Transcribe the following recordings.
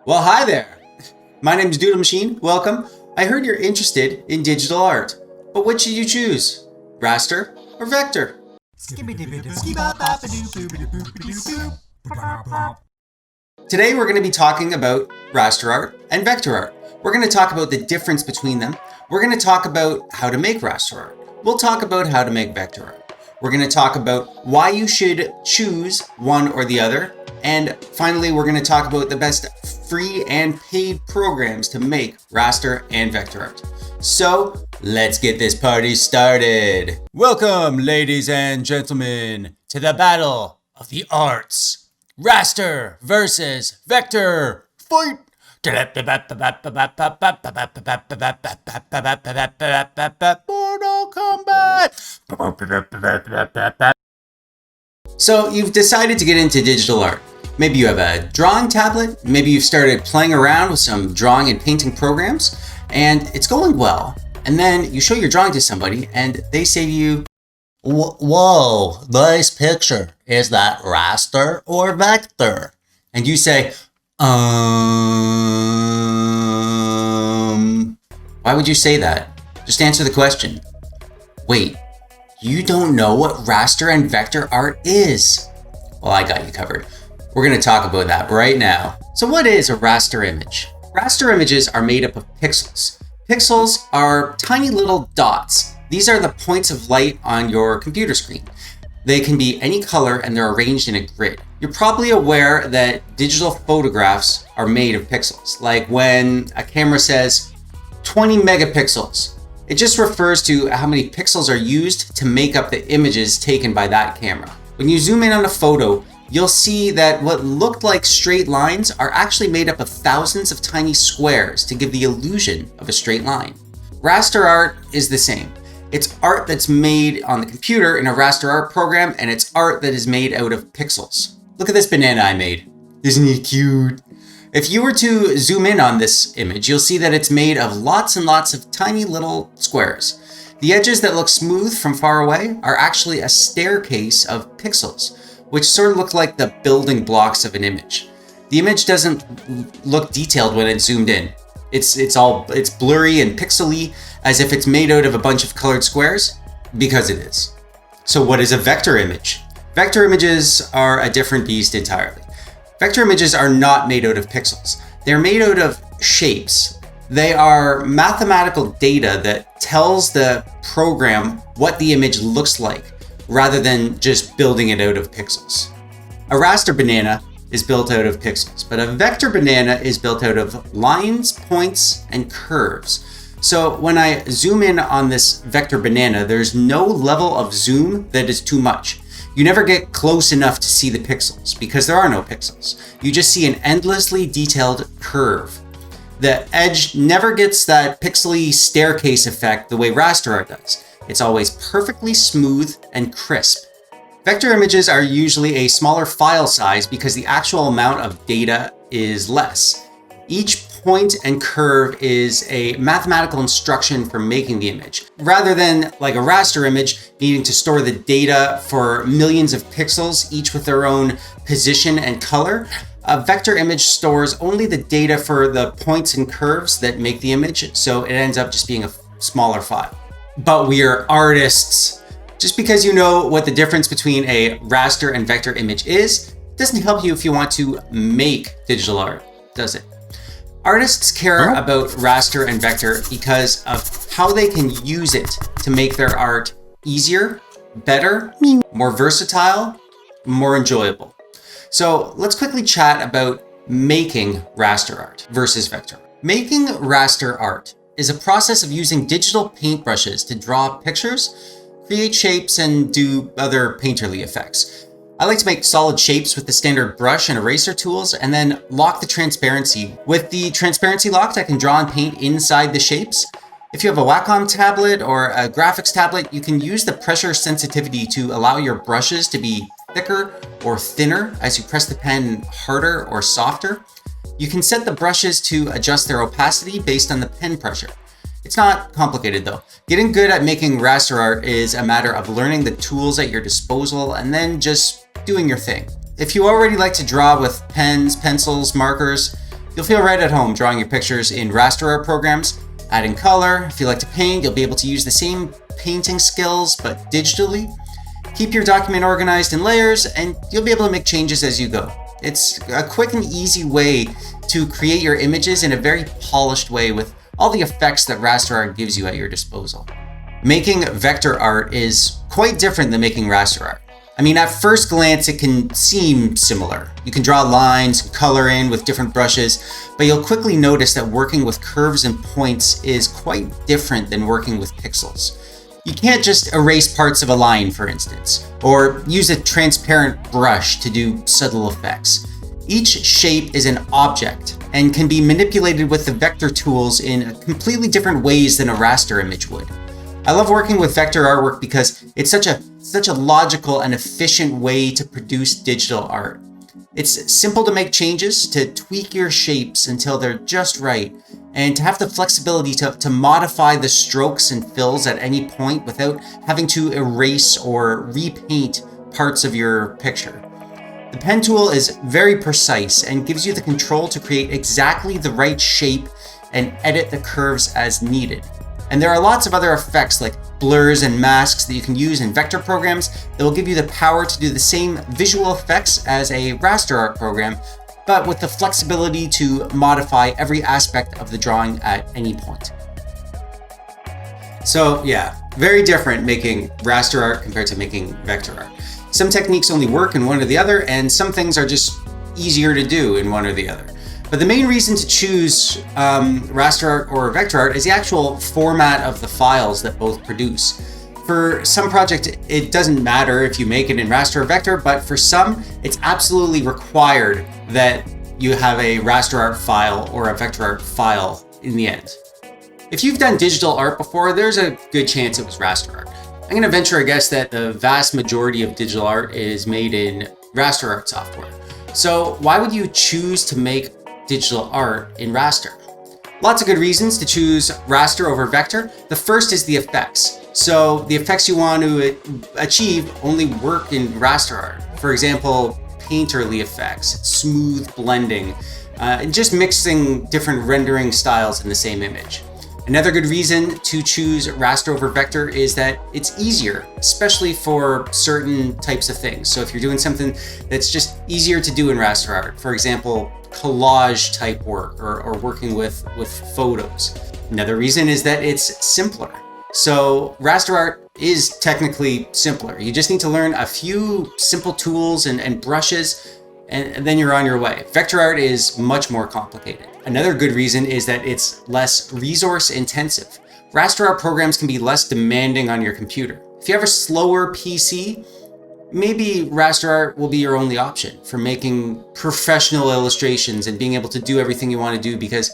Well, hi there. My name is Doodlemachine. Welcome. I heard you're interested in digital art, but what should you choose? Raster or vector? Today we're going to be talking about raster art and vector art. We're going to talk about the difference between them. We're going to talk about how to make raster art. We'll talk about how to make vector art. We're going to talk about why you should choose one or the other. And finally, we're going to talk about the best free and paid programs to make raster and vector art. So let's get this party started. Welcome, ladies and gentlemen, to the battle of the arts. Raster versus vector. Fight! Mortal Kombat! So you've decided to get into digital art. Maybe you have a drawing tablet, maybe you've started playing around with some drawing and painting programs, and it's going well. And then you show your drawing to somebody and they say to you, "Whoa, nice picture. Is that raster or vector?" And you say, Why would you say that? Just answer the question. Wait, you don't know what raster and vector art is? Well, I got you covered. We're going to talk about that right now. So what is a raster image? Raster images are made up of pixels. Pixels are tiny little dots. These are the points of light on your computer screen. They can be any color and they're arranged in a grid. You're probably aware that digital photographs are made of pixels. Like when a camera says 20 megapixels, it just refers to how many pixels are used to make up the images taken by that camera. When you zoom in on a photo, you'll see that what looked like straight lines are actually made up of thousands of tiny squares to give the illusion of a straight line. Raster art is the same. It's art that's made on the computer in a raster art program, and it's art that is made out of pixels. Look at this banana I made. Isn't he cute? If you were to zoom in on this image, you'll see that it's made of lots and lots of tiny little squares. The edges that look smooth from far away are actually a staircase of pixels, which sort of look like the building blocks of an image. The image doesn't look detailed when it's zoomed in. It's blurry and pixely, as if it's made out of a bunch of colored squares, because it is. So what is a vector image? Vector images are a different beast entirely. Vector images are not made out of pixels. They're made out of shapes. They are mathematical data that tells the program what the image looks like, rather than just building it out of pixels. A raster banana is built out of pixels, but a vector banana is built out of lines, points, and curves. So when I zoom in on this vector banana, there's no level of zoom that is too much. You never get close enough to see the pixels because there are no pixels. You just see an endlessly detailed curve. The edge never gets that pixely staircase effect the way raster art does. It's always perfectly smooth and crisp. Vector images are usually a smaller file size because the actual amount of data is less. Each point and curve is a mathematical instruction for making the image. Rather than like a raster image needing to store the data for millions of pixels, each with their own position and color, a vector image stores only the data for the points and curves that make the image, so it ends up just being a smaller file. But we are artists. Just because you know what the difference between a raster and vector image is, doesn't help you if you want to make digital art, does it? Artists care about raster and vector because of how they can use it to make their art easier, better, more versatile, more enjoyable. So let's quickly chat about making raster art versus vector. Making raster art is a process of using digital paintbrushes to draw pictures, create shapes, and do other painterly effects. I like to make solid shapes with the standard brush and eraser tools and then lock the transparency. With the transparency locked, I can draw and paint inside the shapes. If you have a Wacom tablet or a graphics tablet, you can use the pressure sensitivity to allow your brushes to be thicker or thinner as you press the pen harder or softer. You can set the brushes to adjust their opacity based on the pen pressure. It's not complicated though. Getting good at making raster art is a matter of learning the tools at your disposal and then just doing your thing. If you already like to draw with pens, pencils, markers, You'll feel right at home drawing your pictures in raster art programs, adding color. If you like to paint, you'll be able to use the same painting skills, but digitally. Keep your document organized in layers, and you'll be able to make changes as you go. It's a quick and easy way to create your images in a very polished way with all the effects that raster art gives you at your disposal. Making vector art is quite different than making raster art. I mean, at first glance, it can seem similar. You can draw lines, color in with different brushes, but you'll quickly notice that working with curves and points is quite different than working with pixels. You can't just erase parts of a line, for instance, or use a transparent brush to do subtle effects. Each shape is an object and can be manipulated with the vector tools in completely different ways than a raster image would. I love working with vector artwork because it's such a logical and efficient way to produce digital art. It's simple to make changes, to tweak your shapes until they're just right, and to have the flexibility to modify the strokes and fills at any point without having to erase or repaint parts of your picture. The pen tool is very precise and gives you the control to create exactly the right shape and edit the curves as needed. And there are lots of other effects like blurs and masks that you can use in vector programs that will give you the power to do the same visual effects as a raster art program, but with the flexibility to modify every aspect of the drawing at any point. So yeah, very different making raster art compared to making vector art. Some techniques only work in one or the other, and some things are just easier to do in one or the other. But the main reason to choose raster art or vector art is the actual format of the files that both produce. For some projects, it doesn't matter if you make it in raster or vector, but for some, it's absolutely required that you have a raster art file or a vector art file in the end. If you've done digital art before, there's a good chance it was raster art. I'm going to venture a guess that the vast majority of digital art is made in raster art software. So why would you choose to make digital art in raster? Lots of good reasons to choose raster over vector. The first is the effects. So the effects you want to achieve only work in raster art. For example, painterly effects, smooth blending, and just mixing different rendering styles in the same image. Another good reason to choose raster over vector is that it's easier, especially for certain types of things. So if you're doing something that's just easier to do in raster art, for example, collage type work or working with photos. Another reason is that it's simpler. So raster art is technically simpler. You just need to learn a few simple tools and brushes, and then you're on your way. Vector art is much more complicated. Another good reason is that it's less resource intensive. Raster art programs can be less demanding on your computer. If you have a slower PC, maybe raster art will be your only option for making professional illustrations and being able to do everything you want to do, because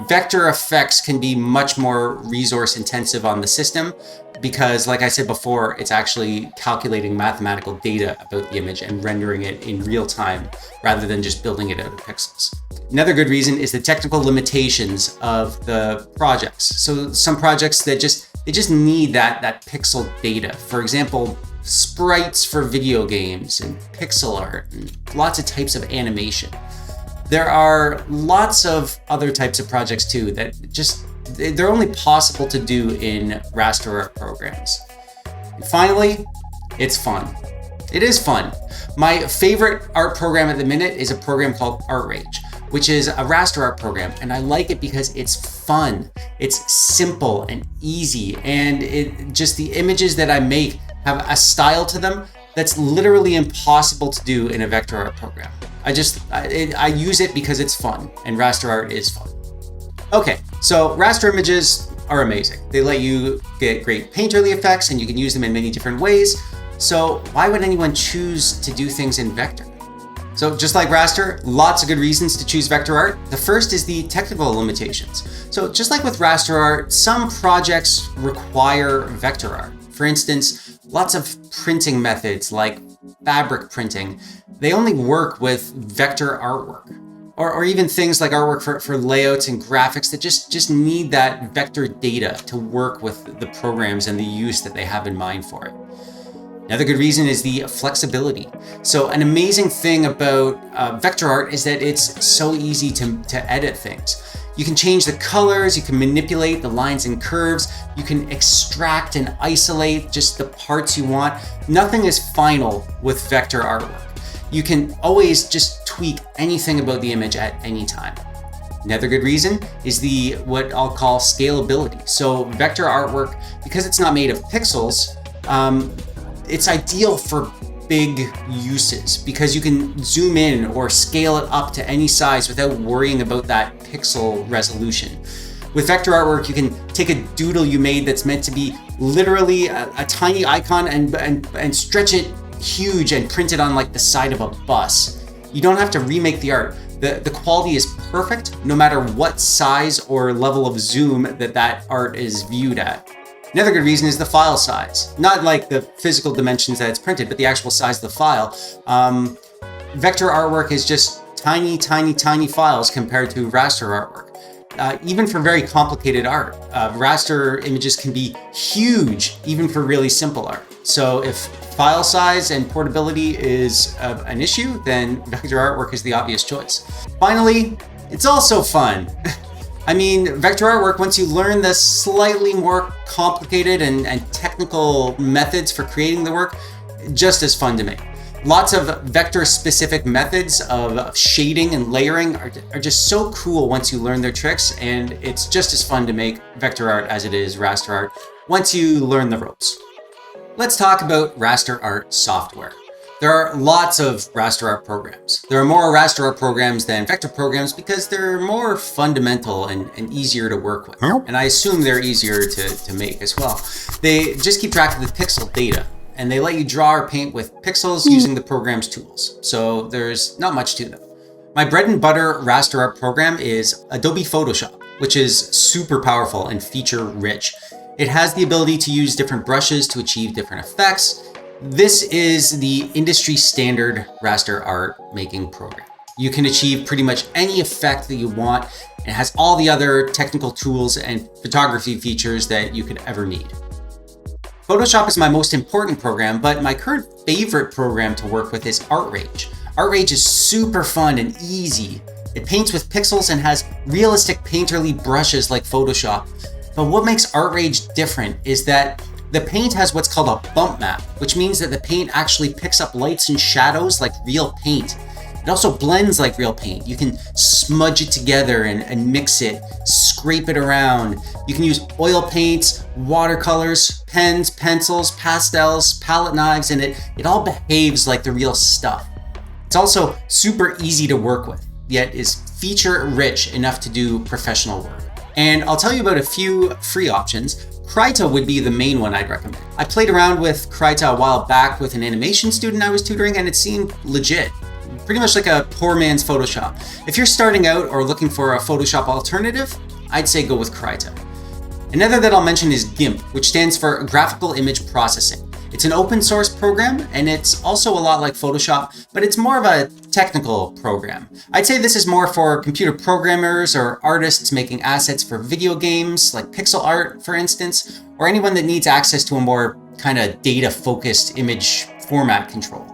vector effects can be much more resource intensive on the system because, like I said before, it's actually calculating mathematical data about the image and rendering it in real time rather than just building it out of pixels. Another good reason is the technical limitations of the projects. So some projects that just need that pixel data. For example, sprites for video games and pixel art and lots of types of animation. There are lots of other types of projects too that they're only possible to do in raster art programs. And finally, it's fun. It is fun. My favorite art program at the minute is a program called ArtRage, which is a raster art program, and I like it because it's fun. It's simple and easy, and the images that I make have a style to them that's literally impossible to do in a vector art program. I use it because it's fun, and raster art is fun. Okay, so raster images are amazing. They let you get great painterly effects, and you can use them in many different ways. So why would anyone choose to do things in vector? So just like raster, lots of good reasons to choose vector art. The first is the technical limitations. So just like with raster art, some projects require vector art. For instance, lots of printing methods like fabric printing, they only work with vector artwork. Or even things like artwork for layouts and graphics that just need that vector data to work with the programs and the use that they have in mind for it. Another good reason is the flexibility. So an amazing thing about vector art is that it's so easy to edit things. You can change the colors, you can manipulate the lines and curves, you can extract and isolate just the parts you want. Nothing is final with vector artwork. You can always just tweak anything about the image at any time. Another good reason is what I'll call scalability. So vector artwork, because it's not made of pixels, it's ideal for big uses because you can zoom in or scale it up to any size without worrying about that pixel resolution. With vector artwork, you can take a doodle you made that's meant to be literally a tiny icon and stretch it huge and print it on like the side of a bus. You don't have to remake the art. The quality is perfect no matter what size or level of zoom that art is viewed at. Another good reason is the file size. Not like the physical dimensions that it's printed, but the actual size of the file. Vector artwork is just tiny, tiny, tiny files compared to raster artwork. Even for very complicated art, raster images can be huge, even for really simple art. So if file size and portability is an issue, then vector artwork is the obvious choice. Finally, it's also fun. I mean, vector artwork, once you learn the slightly more complicated and technical methods for creating the work, just as fun to make. Lots of vector-specific methods of shading and layering are just so cool once you learn their tricks, and it's just as fun to make vector art as it is raster art once you learn the ropes. Let's talk about raster art software. There are lots of raster art programs. There are more raster art programs than vector programs because they're more fundamental and easier to work with. And I assume they're easier to make as well. They just keep track of the pixel data, and they let you draw or paint with pixels using the program's tools. So there's not much to them. My bread and butter raster art program is Adobe Photoshop, which is super powerful and feature rich. It has the ability to use different brushes to achieve different effects. This is the industry standard raster art making program. You can achieve pretty much any effect that you want. It has all the other technical tools and photography features that you could ever need. Photoshop is my most important program, but my current favorite program to work with is ArtRage. ArtRage is super fun and easy. It paints with pixels and has realistic painterly brushes like Photoshop. But what makes ArtRage different is that the paint has what's called a bump map, which means that the paint actually picks up lights and shadows like real paint. It also blends like real paint. You can smudge it together and mix it, scrape it around. You can use oil paints, watercolors, pens, pencils, pastels, palette knives, and it all behaves like the real stuff. It's also super easy to work with, yet is feature rich enough to do professional work. And I'll tell you about a few free options. Krita would be the main one I'd recommend. I played around with Krita a while back with an animation student I was tutoring, and it seemed legit. Pretty much like a poor man's Photoshop. If you're starting out or looking for a Photoshop alternative, I'd say go with Krita. Another that I'll mention is GIMP, which stands for Graphical Image Processing. It's an open source program, and it's also a lot like Photoshop, but it's more of a technical program. I'd say this is more for computer programmers or artists making assets for video games, like pixel art, for instance, or anyone that needs access to a more kind of data-focused image format control.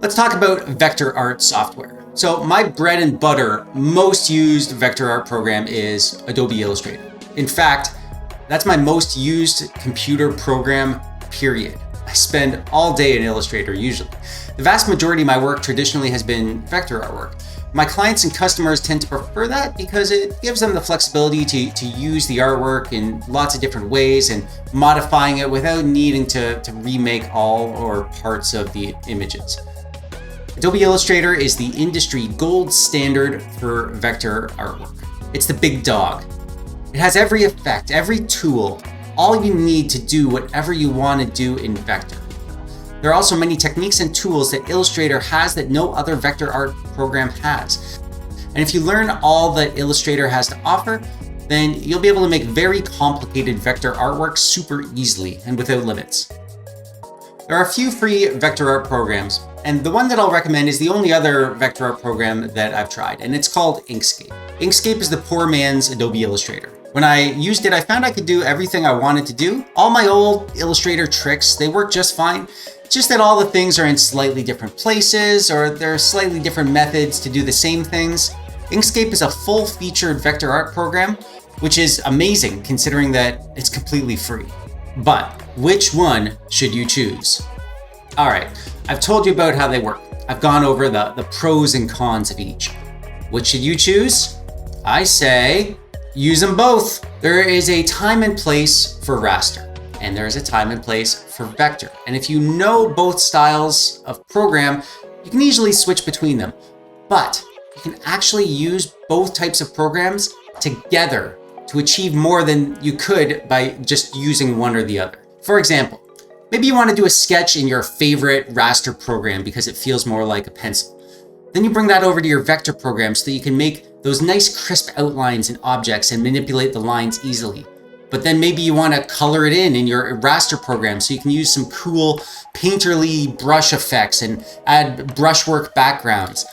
Let's talk about vector art software. So my bread and butter, most used vector art program is Adobe Illustrator. In fact, that's my most used computer program, period. I spend all day in Illustrator usually. The vast majority of my work traditionally has been vector artwork. My clients and customers tend to prefer that because it gives them the flexibility to use the artwork in lots of different ways and modifying it without needing to remake all or parts of the images. Adobe Illustrator is the industry gold standard for vector artwork. It's the big dog. It has every effect, every tool, all you need to do whatever you want to do in vector. There are also many techniques and tools that Illustrator has that no other vector art program has. And if you learn all that Illustrator has to offer, then you'll be able to make very complicated vector artwork super easily and without limits. There are a few free vector art programs, and the one that I'll recommend is the only other vector art program that I've tried, and it's called Inkscape. Inkscape is the poor man's Adobe Illustrator. When I used it, I found I could do everything I wanted to do. All my old Illustrator tricks, they work just fine. It's just that all the things are in slightly different places, or there are slightly different methods to do the same things. Inkscape is a full-featured vector art program, which is amazing considering that it's completely free. But which one should you choose? All right, I've told you about how they work. I've gone over the pros and cons of each. Which should you choose? I say use them both. There is a time and place for raster, and there is a time and place for vector. And if you know both styles of program, you can easily switch between them. But you can actually use both types of programs together to achieve more than you could by just using one or the other. For example, maybe you want to do a sketch in your favorite raster program because it feels more like a pencil. Then you bring that over to your vector program so that you can make those nice crisp outlines and objects and manipulate the lines easily. But then maybe you want to color it in your raster program so you can use some cool painterly brush effects and add brushwork backgrounds.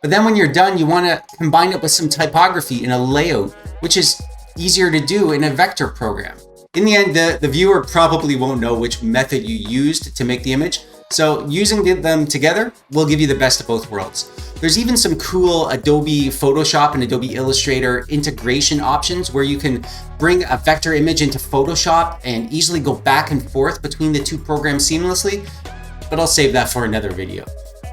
But then when you're done, you want to combine it with some typography in a layout, which is easier to do in a vector program. In the end, the viewer probably won't know which method you used to make the image, so using them together will give you the best of both worlds. There's even some cool Adobe Photoshop and Adobe Illustrator integration options where you can bring a vector image into Photoshop and easily go back and forth between the two programs seamlessly, but I'll save that for another video.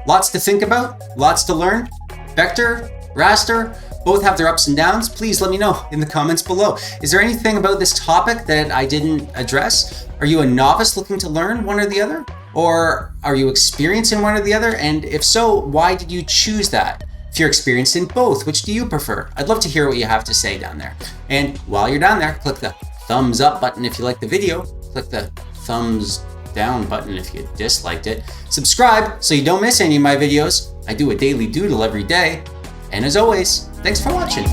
Lots to think about, lots to learn. Vector, raster, both have their ups and downs. Please let me know in the comments below. Is there anything about this topic that I didn't address? Are you a novice looking to learn one or the other? Or are you experienced in one or the other? And if so, why did you choose that? If you're experienced in both, which do you prefer? I'd love to hear what you have to say down there. And while you're down there, click the thumbs up button if you like the video. Click the thumbs down button if you disliked it. Subscribe so you don't miss any of my videos. I do a daily doodle every day. And as always, thanks for watching.